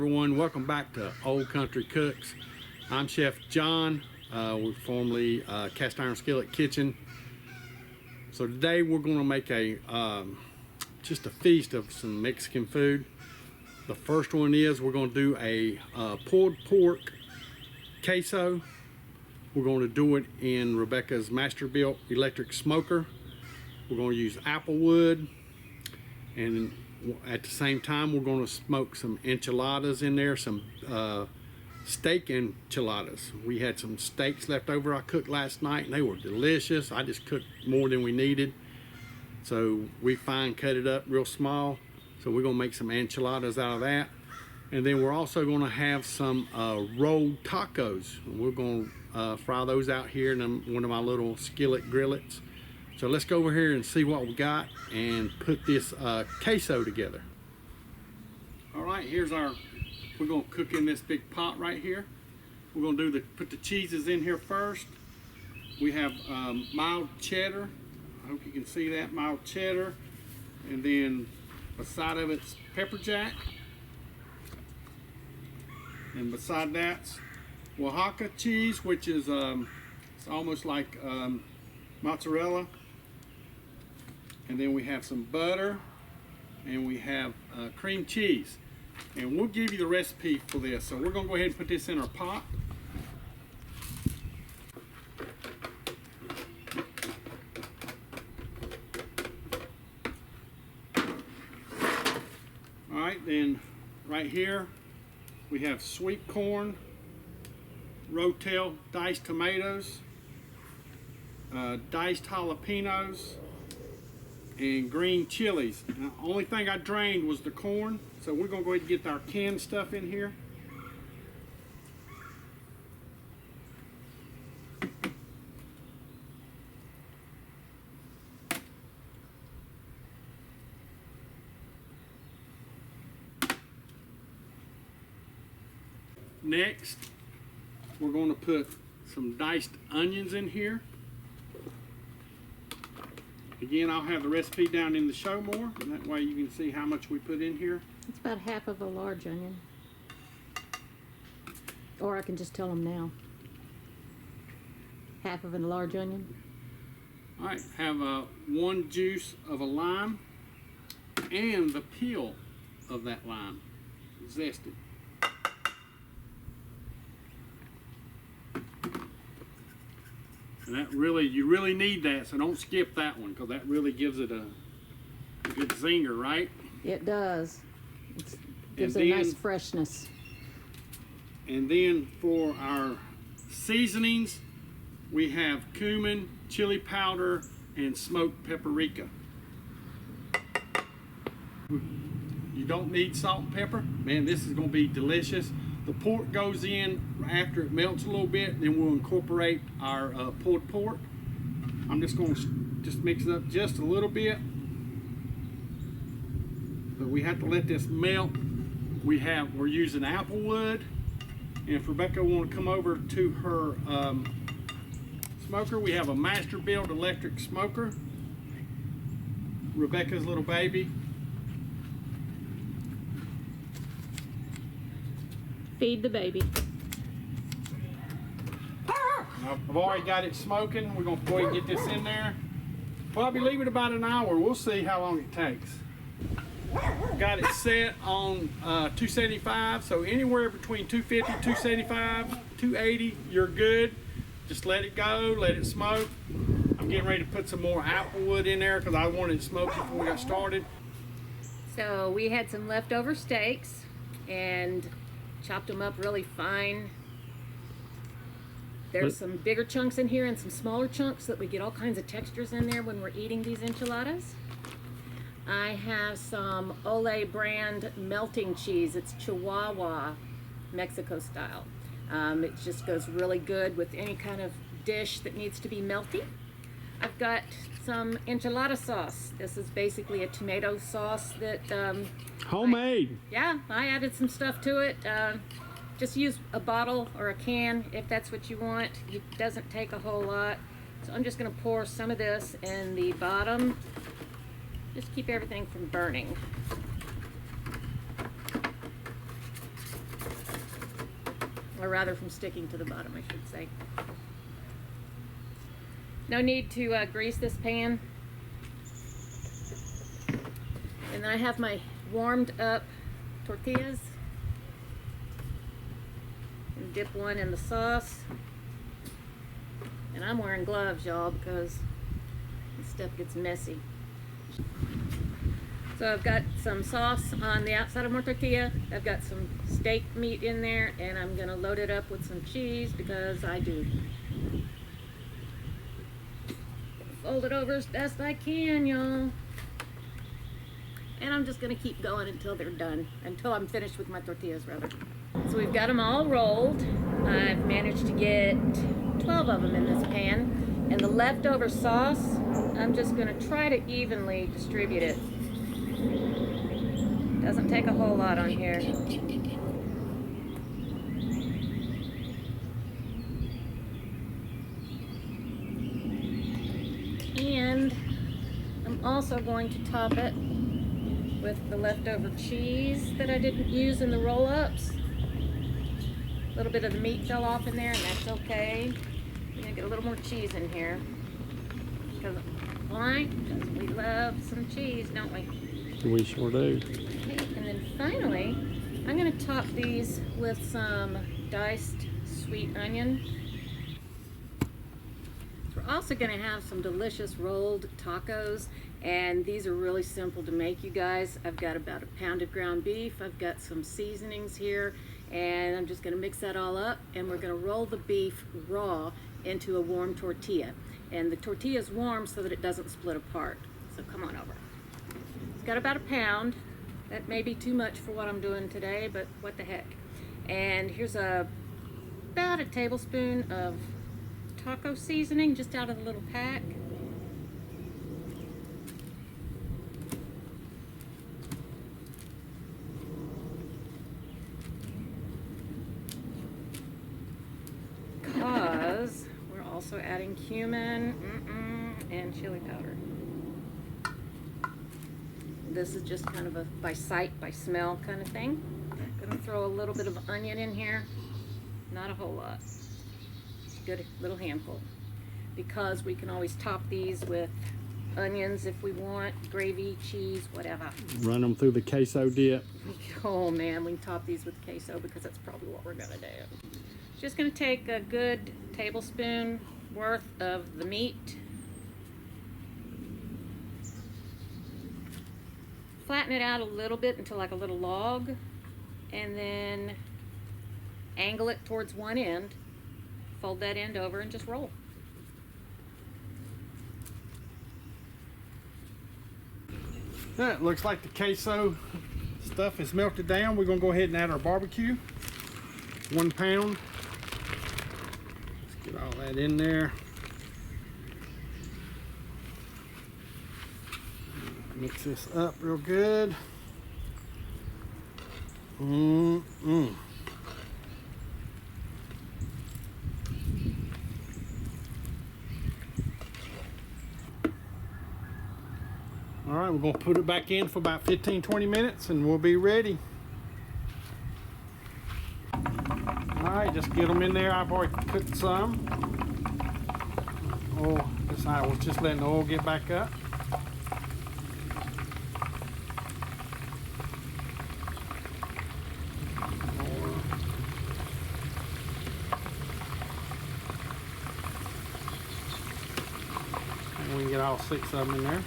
everyone, welcome back to Old Country Cooks. I'm Chef John. We're formerly Cast Iron Skillet Kitchen. So today we're going to make a just a feast of some Mexican food. The first one is we're going to do a pulled pork queso. We're going to do it in Rebecca's master-built electric smoker. We're going to use applewood, and at the same time we're going to smoke some enchiladas in there, some steak enchiladas. We had some steaks left over I cooked last night and they were delicious. I just cooked more than we needed, so we fine cut it up real small. So we're going to make some enchiladas out of that, and then we're also going to have some rolled tacos. We're going to fry those out here in one of my little skillet grillets. So let's go over here and see what we got and put this queso together. All right, here's our, we're gonna cook in this big pot right here. We're gonna do put the cheeses in here first. We have mild cheddar. I hope you can see that, mild cheddar. And then beside of it's pepper jack. And beside that's Oaxaca cheese, which is it's almost like mozzarella. And then we have some butter, and we have cream cheese. And we'll give you the recipe for this. So we're gonna go ahead and put this in our pot. All right, then right here, we have sweet corn, Rotel diced tomatoes, diced jalapeños, and green chilies. Now, the only thing I drained was the corn, so we're gonna go ahead and get our canned stuff in here. Next, we're going to put some diced onions in here. Again, I'll have the recipe down in the show more, and that way you can see how much we put in here. It's about half of a large onion. Or I can just tell them now. Half of a large onion. All right, have one juice of a lime and the peel of that lime, zested. And that really, you really need that, so don't skip that one, because that really gives it a good zinger, right? It does. It gives it a nice freshness. And then for our seasonings, we have cumin, chili powder, and smoked paprika. You don't need salt and pepper. Man, this is going to be delicious. The pork goes in after it melts a little bit, then we'll incorporate our pulled pork. I'm just going to mix it up just a little bit, but we have to let this melt. We're using applewood, and if Rebecca want to come over to her smoker, we have a master-built electric smoker, Rebecca's little baby. Feed the baby. I've already got it smoking. We're going to go ahead and get this in there. Probably leave it about an hour. We'll see how long it takes. Got it set on 275, so anywhere between 250, 275, 280, you're good. Just let it go, let it smoke. I'm getting ready to put some more applewood in there because I wanted it smoked before we got started. So we had some leftover steaks and chopped them up really fine. There's some bigger chunks in here and some smaller chunks so that we get all kinds of textures in there when we're eating these enchiladas. I have some Ole brand melting cheese. It's Chihuahua, Mexico style. It just goes really good with any kind of dish that needs to be melty. I've got some enchilada sauce. This is basically a tomato sauce that homemade. I added some stuff to it. Just use a bottle or a can if that's what you want. It doesn't take a whole lot. So I'm just going to pour some of this in the bottom. Just keep everything from burning. or rather from sticking to the bottom, I should say. No need to grease this pan. And then I have my warmed up tortillas. And dip one in the sauce. And I'm wearing gloves, y'all, because this stuff gets messy. So I've got some sauce on the outside of my tortilla. I've got some steak meat in there, and I'm gonna load it up with some cheese because I do. Fold it over as best I can, y'all. And I'm just gonna keep going until they're done, until I'm finished with my tortillas, rather. So we've got them all rolled. I've managed to get 12 of them in this pan. And the leftover sauce, I'm just gonna try to evenly distribute it. Doesn't take a whole lot on here. And I'm also going to top it with the leftover cheese that I didn't use in the roll-ups. A little bit of the meat fell off in there, and that's okay. I'm gonna get a little more cheese in here. Because why? Because we love some cheese, don't we? We sure do. Okay, and then finally, I'm gonna top these with some diced sweet onion. We're also gonna have some delicious rolled tacos, and these are really simple to make, you guys. I've got about a pound of ground beef. I've got some seasonings here, and I'm just gonna mix that all up, and we're gonna roll the beef raw into a warm tortilla. And the tortilla is warm so that it doesn't split apart. So come on over. It's got about a pound. That may be too much for what I'm doing today, but what the heck. And here's about a tablespoon of taco seasoning just out of the little pack. Because we're also adding cumin and chili powder. This is just kind of a by sight, by smell kind of thing. I'm gonna throw a little bit of onion in here. Not a whole lot. Just a good little handful. Because we can always top these with onions if we want, gravy, cheese, whatever. Run them through the queso dip. Oh man, we can top these with queso because that's probably what we're gonna do. Just gonna take a good tablespoon worth of the meat. Flatten it out a little bit until like a little log, and then angle it towards one end, fold that end over, and just roll. Yeah, it looks like the queso stuff is melted down. We're gonna go ahead and add our barbecue. 1 pound. Let's get all that in there. Mix this up real good. All right, we're gonna put it back in for about 15-20 minutes and we'll be ready. All right, just get them in there. I've already cooked some. Oh, this I was just letting the oil get back up. And we can get all 6 of them in there.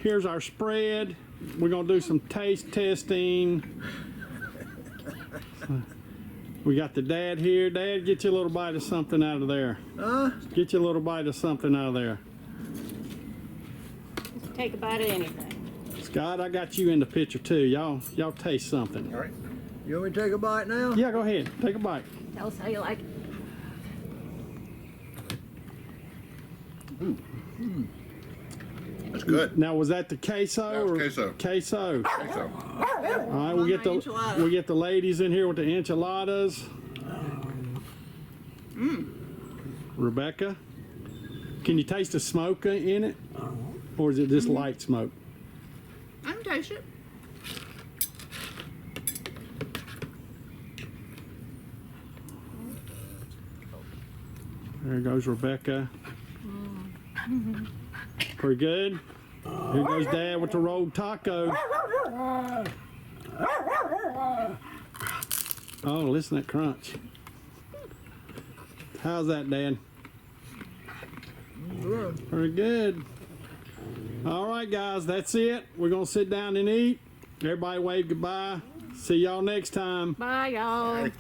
Here's our spread. We're gonna do some taste testing. We got the dad here. Dad, get you a little bite of something out of there. Get you a little bite of something out of there. Take a bite of anything. Scott, I got you in the picture too. Y'all taste something. All right. You want me to take a bite now? Yeah, go ahead. Take a bite. Tell us how you like it. That's good. Now, was that the queso? That was or queso. Queso. So, All right, we get the ladies in here with the enchiladas. Rebecca, can you taste the smoke in it, or is it just light smoke? I can taste it. There goes Rebecca. Pretty good. Here goes Dad with the rolled taco. Oh, listen to that crunch. How's that, Dad? Pretty good. All right, guys, that's it. We're going to sit down and eat. Everybody wave goodbye. See y'all next time. Bye, y'all.